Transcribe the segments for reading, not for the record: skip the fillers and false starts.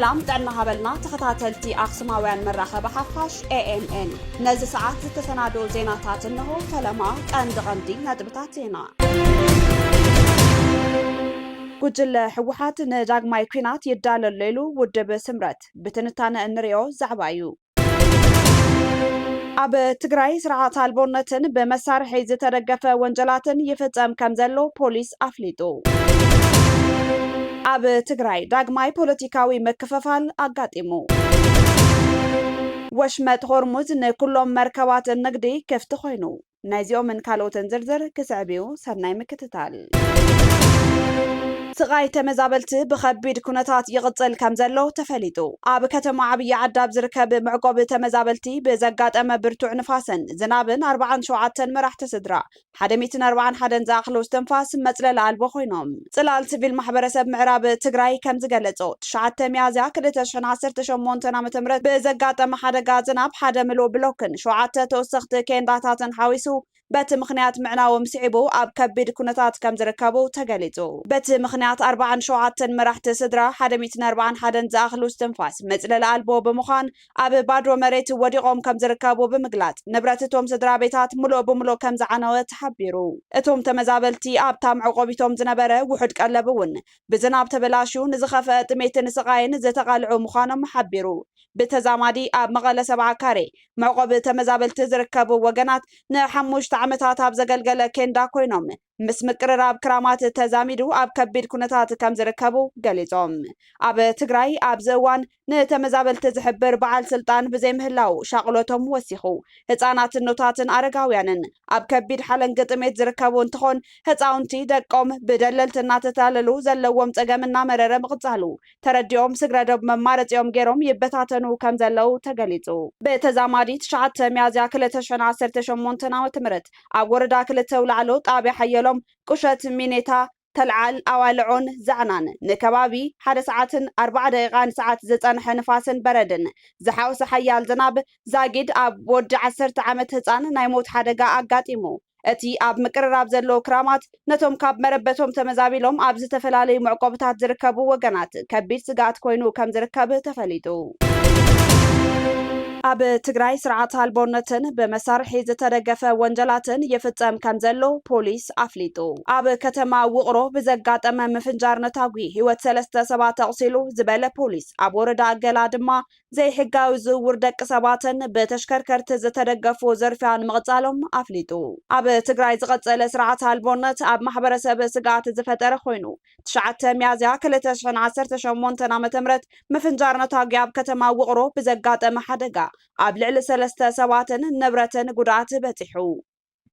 سلام دعنا هبلنا تخطاتلتي أقسماويان مراخة بحفاش AMN نزي ساعات تتسنادو زيناتات انه فلما غندي ندبتاتينا قجل حوحات نجاق ماي كينات يدال الليلو ودب سمرت بتنتان انريو زعبايو أب تقراي سرعات البونتن بمسار حيز ترقف وانجلاتن يفتم كمزلو بوليس أفليتو أب تقراي داقماي بوليتيكاوي مكففال أقاتيمو وشمت هرمز نكلهم مركبات النقدي كيف تخينو نايزيو من كالوتن زرزر كسعبيو سرناي مكتتال سغاي تمزابلت بخبيد كونتات يغطل كمزلو تفليتو أب كتم عبي عداب زركب معقوب تمزابلتي بزقات أما برتوع نفاسن زنابن 4 شوعاتن مرح تسدرا حدميتن 4 حدن زاخلو استنفاس متلل عالبو خوينوم صلال سبيل محبرسب معراب تقراي كمزقلتو تشعات ميازيا كدتشن 18 عام بزقات أما حدقا زناب حدملو بلوكن شوعات توسخت كينداتاتن حاويسو بات مخنيات معناو مسعبو أب كبيد كونتات كمزركبو تقليتو بات مخنيات 4 شوعاتن مرح تسدرا حدميتن 4 حدن زاخلو استنفاس متلل عالبو بمخان أب بادرو مريت وديقوم كمزركبو بمقلات نبراتتوم سدرا بيتات ملو بملو كمزعناو تحبيرو اتوم تمزابلتي أب تام عقوبيتوم زنبرة وحد قلبون بزناب تبلاشو نزخفة تميتن سقاين زتقالعو مخانم حبيرو بتزامادي أب مغالة 7 كاري معقوب تمزابلت زركبو وقنات نحموش عمتات أب زقلقل كيندا كوينوم مس مقرراب كرامات تزاميدو أب كبيد كونتات كم زركبو قليزوم أب تقراي أب زوان نتمزابلت زحبر بعال سلطان بزي مهلاو شاقلوتهم وسيخو هتانات النوتاتن أرقاويانن أب كبيد حالن قطميت زركبو انتخون هتاونتي دقوم بدلل تناتتاللو زلوهم تقامنا مرر مقصالو ترديوم سقردوب ممارت يوم جيروم يبتاتنو كم زلو تقليزو بتزامادي تشعات ميازيا كلتشن 18 وتمرت أب وردا كلتو لعلو طابي حيلو قشت مينيتا تلعال أوالعون زعنان نكبابي حد ساعتن 4 دقيقان ساعات زتان حنفاسن بردن زحاوس حيال زناب زاقيد أب ود 10 عامت هتان نايموت حدقا أقاتيمو اتي أب مقرراب زلو كرامات نتوم كاب مربتهم تمزابيلهم أب زتفلالي معقوبتات زركبو وقنات كبير سقات كوينو كم زركب تفليتو أب تقراي سرعات البونتن بمسار حيز ترقف وانجلاتن يفتم كمزلو بوليس أفليتو أب كتما وقرو بزقات أمام فنجار نتاقوي هو 3 سبات تغسيلو زبالة بوليس أب وردا قلادما زي حقاو زور دك سباتن بتشكركرت زترقفو زرفان مغطالهم أفليتو أب تقراي زغطل سرعات البونت أب محبرسب سقات زفتر خوينو تشعت ميازيا كلتشن 18 عام مفنجار نتاقي أب كتما وقرو بزقات أما حدقا أب لعل 3 سباتن نبرتن قدعت بتحو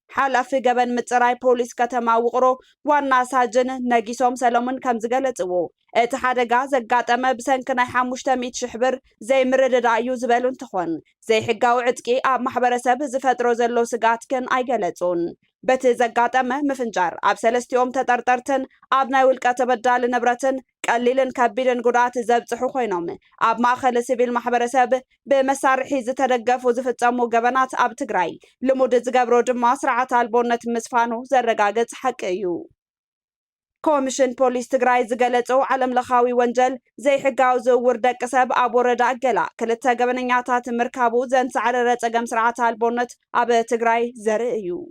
حالف جبن متراي بوليس كتما وقرو وانا ساجن نجيسوم سلامن كم زقلتو اتحادقا زقاتما بسنكنا 500 شحبر زي مرد رايو زبالون تخون زي حقاو عدكي أب محبرسب زفترو زلو سقات كن أيقلتون بت زقاتما مفنجار أب 3 يوم تطرطرتن أب نايولكا تبدال نبرتن قليلن كبيرن قدرات زبصحو خوينوم أب ماخل سبيل محبرسب بمسار حيز ترقفو زفتامو قبنات أب تقراي لمود زقابرو دما سرعات البونت مسفانو زرقاقت حق ايو كوميشن بوليس تقراي زقالتو عالم لخاوي وانجل زي حقاو زور دك سب أب وردا قلا كلتا قبنياتات مركابو زن سعررت اقام سرعات البونت أب تقراي زرقيو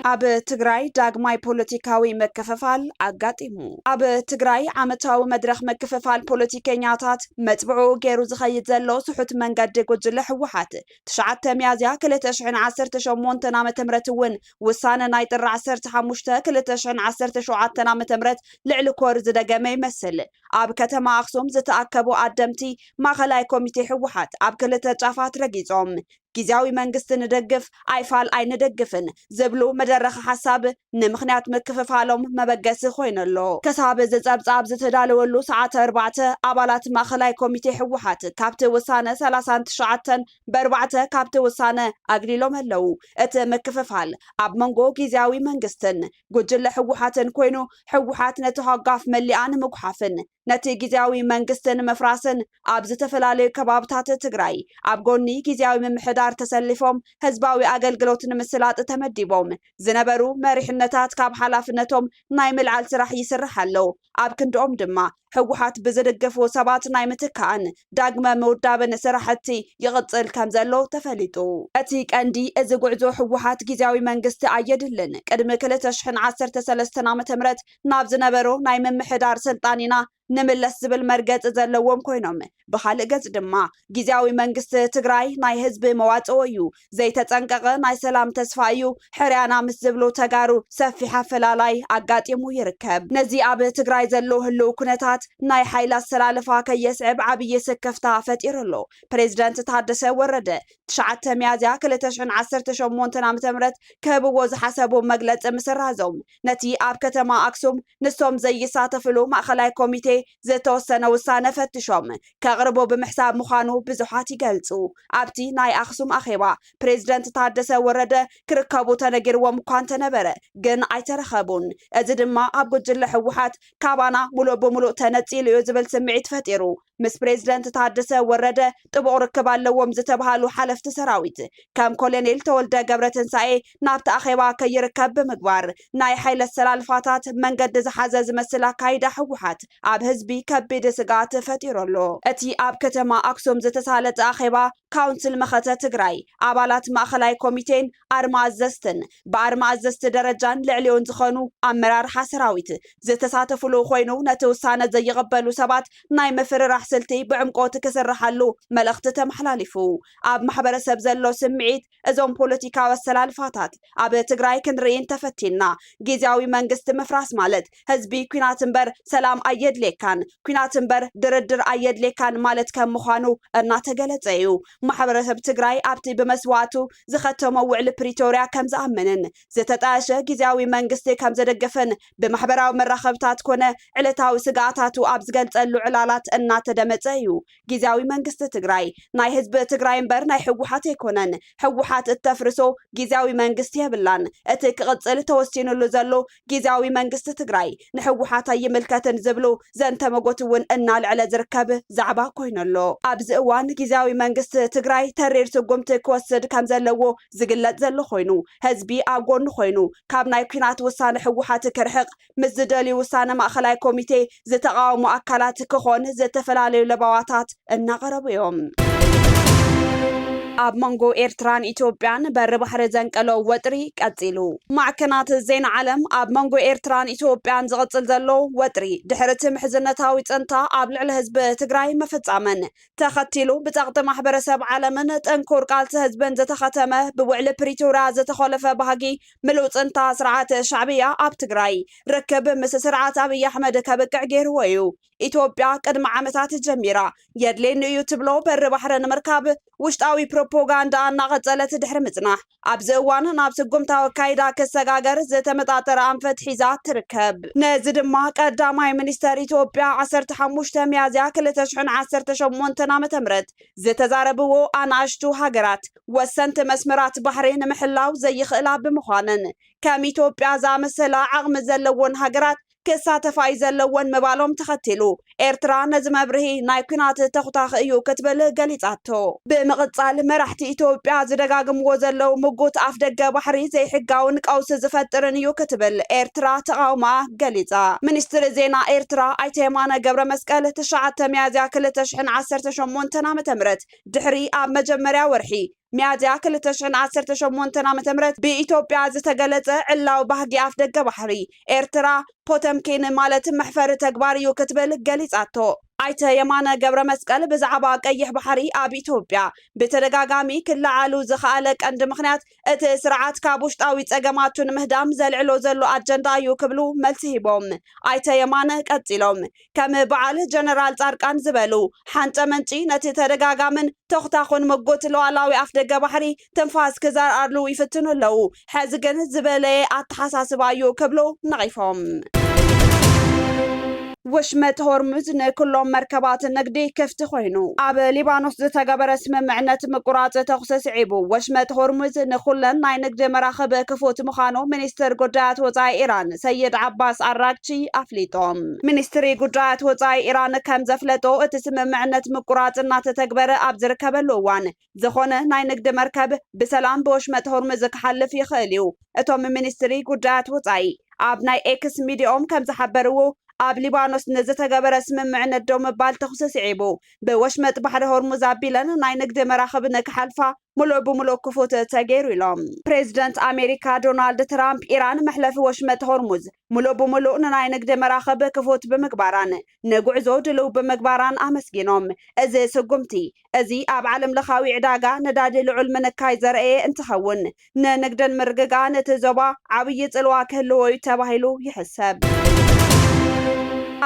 أب تقراي داقماي بوليتيكاوي مكففال أقاتيمو أب تقراي عامتاو مدرخ مكففال بوليتيكينياتات متبعو غيرو زخيد زلو سحوت منقد قجل حوحات تشعات ميازيا كلتشعن 18 عام تمرتون وسانا نايطر 15 كلتشعن 17 عام تمرت لعل كورز دقامي مسل أب كتما أخصوم زتأكبو قدمتي ما خلاي كوميتي حوحات أب كلتشافات رقيزوم ጊዜያዊ መንግስት ንደግፍ አይፋል አይንደግፍን ዘብሉ መደረኸ ሐሳብ ንምኽንያት መከፈፋሎም መበገስ ኮይነሎ ከሳብ ዘጸብጻብ ዝተዳለወሉ ሰዓት 4 አባላት ማእከላይ ኮሚቴ ሕወሓት ካብቲ ውሳነ 39 በ4 ካብቲ ውሳነ አግሊሎም አለው እቲ መከፈፋል ኣብ መንጎ ጊዜያዊ መንግስትን ጉጅለ ሕወሓትን ኮይኑ ሕወሓት ነቲ ሃጋፍ መሊኣን ምጉሓፍን ነቲ ጊዜያዊ መንግስትን መፍራስን ኣብ ዝተፈላልዩ ከባብታት ትግራይ ኣብ ጎኒ ጊዜያዊ ምምሕዳር ተሰሊፎም ህዝባዊ አገልግሎት ንምስላጥ ተመዲቦም ዝነበሩ መሪሕነታት ካብ ሓላፍነቶም ናይ ምልዓል ስራሕ ይስራሕ ኣሎ ኣብ ክንዶም ድማ ሕወሓት ብዝደገፉ ሰባት ናይ ምትካእን ዳግመ ምውዳብን ስራሕቲ ይቕጽል ከም ዘሎ ተፈሊጡ እቲ ቀንዲ እዚ ጉዕዞ ሕወሓት ጊዜያዊ መንግስቲ ኣየድልን ቅድሚ 2013 ዓ.ም ናብ ዝነበሮ ናይ ምምሕዳር ስልጣን ኢና ንምለስ ዝብል መርገጽ ዘለዎም ኮይኖም ብኻልእ ገጽ ድማ ጊዜያዊ መንግስቲ ትግራይ ናይ ህዝቢ መዋጽኦ እዩ ዘይተጸንቀቐ ናይ ሰላም ተስፋ እዩ ሕርያና ምስ ዝብሉ ተጋሩ ሰፊሕ ኣፈላላይ ኣጋጢሙ ይርከብ ነዚ ኣብ ትግራይ ዘሎ ህልው ኩነታት ናይ ሓይል ኣሰላልፋ ከየስዕብ ዓብይ ስከፍታ ፈጢሩ ኣሎ ፕሬዝዳንት ታደሰ ወረደ 9 ሚያዝያ 2018 ዓ.ም ከህብዎ ዝሓሰቡ መግለጽ ምስራዞም ነቲ ኣብ ከተማ ኣክሱም ንሶም ዘይሳተፍሉ ማእኸላይ ኮሚቴ ዝተወሰነ ውሳነ ፈትሾም ከቅርቦ ብምሕሳብ ምዃኑ ብዙሓት ይገልጹ ኣብቲ ናይ ኣክሱም ኣኼባ ፕሬዝዳንት ታደሰ ወረደ ክርከቡ ተነጊርዎም እኳ እንተነበረ ግን ኣይተረኸቡን እዚ ድማ ኣብ ጉጅለ ሕወሓት ካባና ሙሉእ ብሙሉእ ተነፂሉ እዩ ዝብል ስምዒት ፈጢሩ ምስ ፕሬዝዳንት ታደሰ ወረደ ጥቡቅ ርክብ ኣለዎም ዝተባሃሉ ሓለፍቲ ሰራዊት ከም ኮሎኔል ተወልደ ገብረትንሳኤ ናብቲ ኣኼባ ከይርከብ ብምግባር ናይ ሓይል ኣሰላልፋታት መንገዲ ዝሓዘ ዝመስል ኣካይዳ ሕወሓት ኣብ ህዝቢ ከቢድ ስጋት ፈጢሩሎ እቲ ኣብ ከተማ ኣክሱም ዝተሳለጠ ኣኼባ ካውንስል መኸተ ትግራይ ኣባላት ማእኸላይ ኮሚቴን ኣርማ ኣዘዝትን ብኣርማ ኣዘዝቲ ደረጃን ልዕሊኡን ዝኾኑ ኣመራርሓ ሰራዊት ዝተሳተፍሉ ኮይኑ ነቲ ውሳነ ዘይቕበሉ ሰባት ናይ ምፍርራሕ ስልቲ ብዕምቆት ክስርሓሉ መልእኽቲ ተመሓላሊፉ ኣብ ማሕበረሰብ ዘሎ ስምዒት እዞም ፖለቲካዊ ኣሰላልፋታት ኣብ ትግራይ ክንርኢን ተፈቲና ጊዜያዊ መንግስቲ ምፍራስ ማለት ህዝቢ ኩናት እምበር ሰላም ኣየድልየካን ኩናት እምበር ድርድር ኣየድልየካን ማለት ከም ምዃኑ እናተገለጸ እዩ ማሕበረሰብ ትግራይ ኣብቲ ብመስዋዕቱ ዝኸተሞ ውዕሊ ፕሪቶርያ ከም ዝኣመንን ዝተጣየሸ ጊዜያዊ መንግስቲ ከም ዘደገፈን ብማሕበራዊ መራኸብታት ኮነ ዕለታዊ ስጋኣታቱ ኣብ ዝገልጸሉ ዕላላት እናተደመጸ እዩ ጊዜያዊ መንግስቲ ትግራይ ናይ ህዝቢ ትግራይ እምበር ናይ ሕወሓት ኣይኮነን ሕወሓት እተፍርሶ ጊዜያዊ መንግስቲ የብላን እቲ ክቕጽል ተወሲኑሉ ዘሎ ጊዜያዊ መንግስቲ ትግራይ ንሕወሓት ኣይምልከትን ዝብሉ ዘንተመጎት እውን እናልዕለ ዝርከብ ዛዕባ ኮይነሎ ኣብዚ እዋን ጊዜያዊ መንግስቲ ትግራይ ተሪር ስጉምቲ ክወስድ ከም ዘለዎ ዝግለጽ ዘሎ ኮይኑ ህዝቢ ኣብ ጎኑ ኮይኑ ካብ ናይ ኩናት ውሳነ ሕወሓት ክርሕቕ ምስ ዝደልዩ ውሳነ ማእኸላይ ኮሚቴ ዝተቃወሙ ኣካላት ክኾን ዝተፈላለዩ ለባዋታት እናቐረቡ እዮም ኣብ መንጎ ኤርትራን ኢትዮጵያን በሪ ባሕሪ ዘንቀሎ ወጥሪ ቀፂሉ ማዕከናት ዜና ዓለም ኣብ መንጎ ኤርትራን ኢትዮጵያን ዝቕጽል ዘሎ ወጥሪ ድሕሪ እቲ ምሕዝነታዊ ጽንታ ኣብ ልዕሊ ህዝቢ ትግራይ መፈጻመን ተኸቲሉ ብጸቕጢ ማሕበረሰብ ዓለምን ጥንኩር ቃልሲ ህዝብን ዝተኸተመ ብውዕሊ ፕሪቶርያ ዝተኸለፈ ባህጊ ምሉእ ጽንታ ስርዓት ሻዕብያ ኣብ ትግራይ ርክብ ምስ ስርዓት ኣብይ ኣሕመድ ከብቅዕ ገይርዎ እዩ ኢትዮጵያ ቅድሚ ዓመታት ጀሚራ የድልየኒ እዩ ትብሎ በሪ ባሕሪ ንምርካብ ውሽጣዊ ፕሮፓጋንዳ እናቐጸለት ድሕሪ ምጽናሕ ኣብዚ እዋን ናብ ስጉምታዊ ካይዳ ክሰጋገር ዝተመጣጠረ ኣንፈት ሒዛ ትርከብ ነዚ ድማ ቀዳማይ ሚኒስተር ኢትዮጵያ 15 ሚያዝያ 2018 ዓ.ም ዝተዛረብዎ ኣናእሽቱ ሃገራት ወሰንቲ መስመራት ባሕሪ ንምሕላው ዘይኽእላ ብምዃነን ከም ኢትዮጵያ ዝኣመሰላ ዓቕሚ ዘለዎን ሃገራት ክሳተፋይ ዘለዎን ምባሎም ተኸቲሉ ኤርትራ ነዚ መብርሂ ናይ ኩናት ተኹታኽ እዩ ክትብል ገሊጻቶ ብምቕጻል መራሕቲ ኢትዮጵያ ዝደጋግምዎ ዘለው ምጉት ኣፍ ደገ ባሕሪ ዘይሕጋውን ቀውሲ ዝፈጥርን እዩ ክትብል ኤርትራ ተቃውማ ገሊጻ ሚኒስትሪ ዜና ኤርትራ ኣይተ የማነ ገብረ መስቀል 9 ሚያዝያ 2018 ዓ.ም ድሕሪ ኣብ መጀመርያ ወርሒ ሚያዝያ 2018 ዓ.ም ብኢትዮጵያ ዝተገለጸ ዕላው ባህጊ ኣፍ ደገ ባሕሪ ኤርትራ ፖተምኪን ማለት መሕፈሪ ተግባር እዩ ክትብል ገሊጻቶ ኣይተ የማነ ገብረ መስቀል ብዛዕባ ቀይሕ ባሕሪ ኣብ ኢትዮጵያ ብተደጋጋሚ ክለዓሉ ዝኽኣለ ቀንዲ ምኽንያት እቲ ስርዓት ካብ ውሽጣዊ ጸገማቱ ንምህዳም ዘልዕሎ ዘሎ ኣጀንዳ እዩ ክብሉ መልሲ ሂቦም ኣይተ የማነ ቀጺሎም ከም በዓል ጀነራል ጻድቃን ዝበሉ ሓንጨ መንጪ ነቲ ተደጋጋምን ተኽታኹን ምጉት ሉዓላዊ ኣፍ ደገ ባሕሪ ትንፋስ ክዘርኣሉ ይፍትኑ ኣለዉ ሕዚ ግን ዝበለየ ኣተሓሳስባ እዩ ክብሉ ነቒፎም ወሽመጥ ሆርሙዝ ንኩሎም መርከባት ንግዲ ክፍቲ ኮይኑ ኣብ ሊባኖስ ዝተገበረ ስምምዕነት ምቁራጽ ተኹሲ ስዒቡ ወሽመጥ ሆርሙዝ ንኩለን ናይ ንግዲ መራኸቢ ክፉት ምዃኑ ሚኒስትር ጉዳያት ወጻኢ ኢራን ሰይድ ዓባስ ኣራግቺ ኣፍሊጦም ሚኒስትሪ ጉዳያት ወጻኢ ኢራን ከም ዘፍለጦ እቲ ስምምዕነት ምቁራጽ እናተተግበረ ኣብ ዝርከበሉ እዋን ዝኾነ ናይ ንግዲ መርከብ ብሰላም ብወሽመጥ ሆርሙዝ ክሓልፍ ይኽእል እዩ እቶም ሚኒስትሪ ጉዳያት ወጻኢ ኣብ ናይ ኤክስ ሚድኦም ከም ዝሓበርዎ ኣብ ሊባኖስ ንዝተገበረ ስምምዕነት ደው ምባል ተኹሲ ስዒቡ ብወሽመጥ ባሕሪ ሆርሙዝ ኣቢለን ናይ ንግዲ መራኸቢ ንክሓልፋ ሙሉእ ብሙሉእ ክፉት ተገይሩ ኢሎም ፕሬዚደንት ኣሜሪካ ዶናልድ ትራምፕ ኢራን መሕለፊ ወሽመጥ ሆርሙዝ ሙሉእ ብሙሉእ ንናይ ንግዲ መራኸቢ ክፉት ብምግባራን ንጉዕዞ ድልው ብምግባራን ኣመስጊኖም እዚ ስጉምቲ እዚ ኣብ ዓለም ለኻዊ ዕዳጋ ነዳዲ ልዑል ምንካይ ዘርአየ እንትኸውን ንንግድን ምርግጋእን እቲ ዞባ ዓብይ ጽልዋ ክህልዎ እዩ ተባሂሉ ይሕሰብ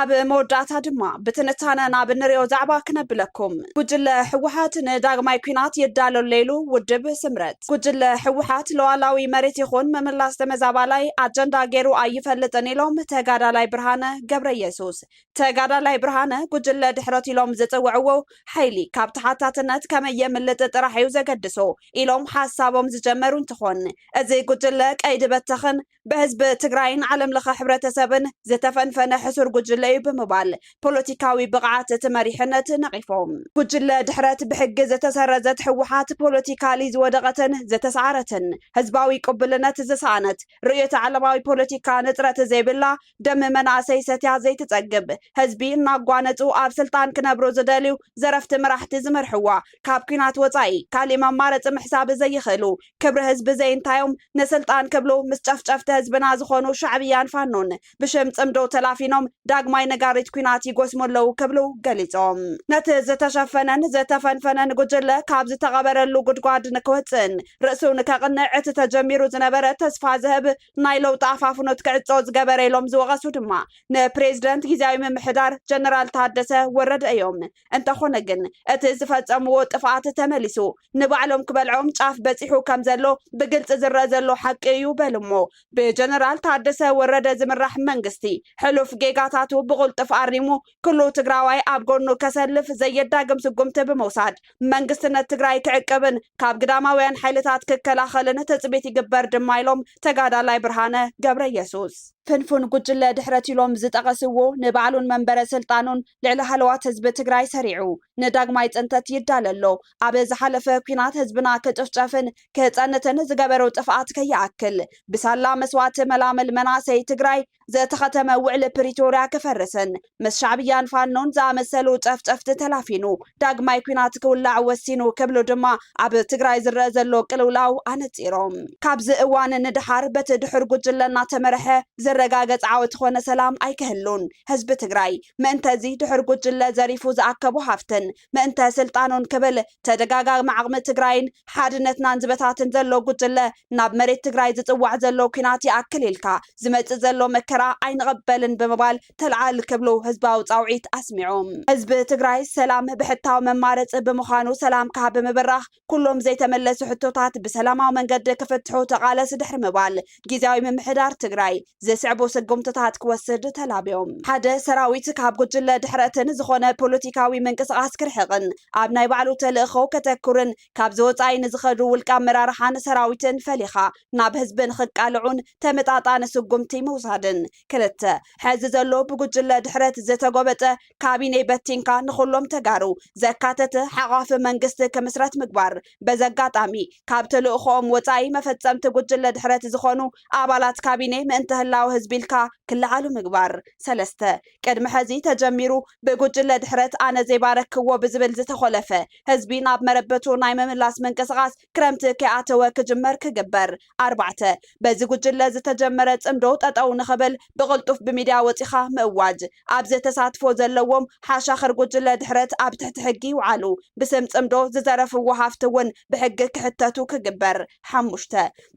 ኣብ መወዳእታ ድማ ብትንታነ ናብ ንሪኦ ዛዕባ ክነብለኩም ጉጅለ ሕወሓት ንዳግማይ ኩናት የዳለለሉ ውድብ ስምረት ጉጅለ ሕወሓት ለዋላዊ መሬት ይኹን ምምላስ ተመዛባላይ ኣጀንዳ ገይሩ ኣይፈልጥን ኢሎም ተጋዳላይ ብርሃነ ገብረየሱስ ተጋዳላይ ብርሃነ ጉጅለ ድሕረት ኢሎም ዝፅውዕዎ ሓይሊ ካብ ተሓታትነት ከመይ የምልጥ ጥራሕ እዩ ዘገድሶ ኢሎም ሓሳቦም ዝጀመሩ እንትኾን እዚ ጉጅለ ቀይዲ በተኽን በህዝቢ ትግራይን ዓለም ለኸ ሕብረተሰብን ዝተፈንፈነ ሕሱር ጉጅለ እዩ ብምባል ፖለቲካዊ ብቕዓት እቲ መሪሕነት ነቒፎም ጉጅለ ድሕረት ብሕጊ ዝተሰረዘት ሕወሓት ፖለቲካሊ ዝወደቐትን ዝተሰዓረትን ህዝባዊ ቅቡልነት ዝሰኣነት ርእዮተ ዓለማዊ ፖለቲካ ንጥረት ዘይብላ ደም መናእሰይ ሰትያ ዘይትፀግብ ህዝቢ እናጓነፁ ኣብ ስልጣን ክነብሩ ዝደልዩ ዘረፍቲ መራሕቲ ዝመርሕዋ ካብ ኩናት ወፃኢ ካሊእ መማረፂ ምሕሳብ ዘይኽእሉ ክብሪ ህዝቢ ዘይንታዮም ንስልጣን ክብሉ ምስ ጨፍጨፍቲ ህዝብና ዝኾኑ ሻዕብያን ፋኖን ብሽም ፅምዶ ተላፊኖም ዳግማይ ነጋሪት ኩናት ይጎስመለው ክብሉ ገሊፆም ነቲ ዝተሸፈነን ዝተፈንፈነን ጉጅለ ካብ ዝተቐበረሉ ጉድጓድ ንክወፅእን ርእሱ ንከቕንዕ እቲ ተጀሚሩ ዝነበረ ተስፋ ዝህብ ናይ ለውጢ ኣፋፍኖት ክዕፆ ዝገበረ ኢሎም ዝወቐሱ ድማ ንፕሬዚደንት ጊዜያዊ ምምሕዳር ጀነራል ታደሰ ወረደ እዮም እንተኾነ ግን እቲ ዝፈፀምዎ ጥፍኣት ተመሊሱ ንባዕሎም ክበልዖም ጫፍ በፂሑ ከም ዘሎ ብግልፂ ዝረአ ዘሎ ሓቂ እዩ በልሞ ብጀነራል ታደሰ ወረደ ዝምራሕ መንግስቲ ሕሉፍ ጌጋታቱ ብቁልጥፍ ኣሪሙ ኩሉ ትግራዋይ ኣብ ጎኑ ከሰልፍ ዘየዳግም ስጉምቲ ብምውሳድ መንግስትነት ትግራይ ክዕቅብን ካብ ግዳማውያን ሓይልታት ክከላኸልን ተፅቢት ይግበር ድማ ኢሎም ተጋዳላይ ብርሃነ ገብረየሱስ ፍንፉን ጉጅለ ድሕረት ኢሎም ዝጠቐስዎ ንባዕሉን መንበረ ስልጣኑን ልዕሊ ሃለዋት ህዝቢ ትግራይ ሰሪዑ ንዳግማይ ፅንተት ይዳለሎ ኣብ ዝሓለፈ ኩናት ህዝብና ክጭፍጨፍን ክፀንትን ዝገበረው ጥፍኣት ከይኣክል ብሳላ መስዋዕቲ መላመል መናእሰይ ትግራይ ዘተኸተመ ውዕሊ ፕሪቶርያ ክፈርስን ምስ ሻዕብያን ፋኖን ዝኣመሰሉ ጨፍጨፍቲ ተላፊኑ ዳግማይ ኩናት ክውላዕ ወሲኑ ክብሉ ድማ ኣብ ትግራይ ዝረአ ዘሎ ቅልውላው ኣነፂሮም ካብዚ እዋን ንድሓር በቲ ድሕር ጉጅለ እናተመርሐ ዘረጋገፅ ዓወት ኾነ ሰላም ኣይክህሉን ህዝቢ ትግራይ ምእንተዚ ድሕር ጉጅለ ዘሪፉ ዝኣከቡ ሃፍትን ምእንተ ስልጣኑን ክብል ተደጋጋሚ ዓቕሚ ትግራይን ሓድነትናን ዝበታትን ዘሎ ጉጅለ ናብ መሬት ትግራይ ዝፅዋዕ ዘሎ ኩናት ይኣክል ኢልካ ዝመፅእ ዘሎ መከራ ኣይንቐበልን ብምባል ተለዓል ክብሉ ህዝባዊ ፃውዒት ኣስሚዖም ህዝቢ ትግራይ ሰላም ብሕታዊ መማረፂ ብምዃኑ ሰላም ካብ ብምብራኽ ኩሎም ዘይተመለሱ ሕቶታት ብሰላማዊ መንገዲ ክፍትሑ ተቓለስ ድሕሪ ምባል ጊዜያዊ ምምሕዳር ትግራይ ዝስዕቡ ስጉምትታት ክወስድ ተላብዮም ሓደ ሰራዊት ካብ ጉጅለ ድሕረትን ዝኾነ ፖለቲካዊ ምንቅስቓስ ክርሕቕን ኣብ ናይ ባዕሉ ተልእኾ ከተኩርን ካብ ዝወፃኢ ንዝኸዱ ውልቃ ኣመራርሓን ሰራዊትን ፈሊኻ ናብ ህዝብን ክቃልዑን ተመጣጣኒ ስጉምቲ ምውሳድን ክልተ ሕዚ ዘሎ ብጉጅለ ድሕረት ዝተጎበጠ ካቢኔ በቲንካ ንኩሎም ተጋሩ ዘካተተ ሓቓፊ መንግስቲ ክምስረት ምግባር በዘጋጣሚ ካብ ተልእኾኦም ወፃኢ መፈፀምቲ ጉጅለ ድሕረት ዝኾኑ ኣባላት ካቢኔ ምእንተ ህላዊ ህዝቢ ኢልካ ክለዓሉ ምግባር ሰለስተ ቅድሚ ሕዚ ተጀሚሩ ብጉጅለ ድሕረት ኣነ ዘይባረክዎ ብዝብል ዝተኾለፈ ህዝቢ ናብ መረበቱ ናይ ምምላስ ምንቅስቓስ ክረምቲ ከይኣተወ ክጅመር ክግበር ኣርባዕተ በዚ ጉጅለ ዝተጀመረ ፅምዶ ጠጠው ንኽብል ብቕልጡፍ ብሚድያ ወፂኻ ምእዋጅ ኣብ ዝተሳትፎ ዘለዎም ሓሻኽር ጉጅለ ድሕረት ኣብ ትሕቲ ሕጊ ይውዓሉ ብስም ፅምዶ ዝዘረፍዎ ሃፍቲ እውን ብሕጊ ክሕተቱ ክግበር ሓሙሽተ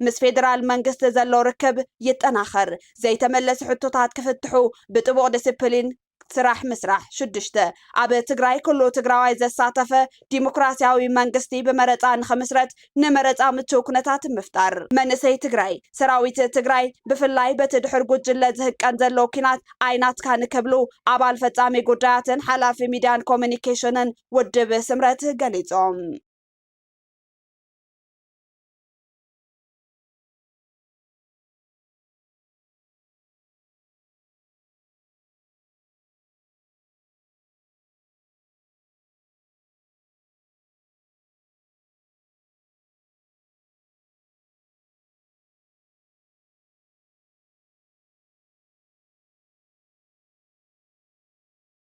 ምስ ፌደራል መንግስቲ ዘሎ ርክብ ይጠናኸር ዘይተመለሱ ሕቶታት ክፍትሑ ብጥቡቕ ዲስፕሊን ስራሕ ምስራሕ ሽዱሽተ ኣብ ትግራይ ኩሉ ትግራዋይ ዘሳተፈ ዲሞክራሲያዊ መንግስቲ ብመረፃ ንኽምስረት ንመረፃ ምቹው ኩነታት ምፍጣር መንእሰይ ትግራይ ሰራዊት ትግራይ ብፍላይ በቲ ድሕር ጉጅለ ዝህቀን ዘሎ ኩናት ዓይናትካ ንክብሉ ኣባል ፈጻሚ ጉዳያትን ሓላፊ ሚድያን ኮሙኒኬሽንን ውድብ ስምረት ገሊፆም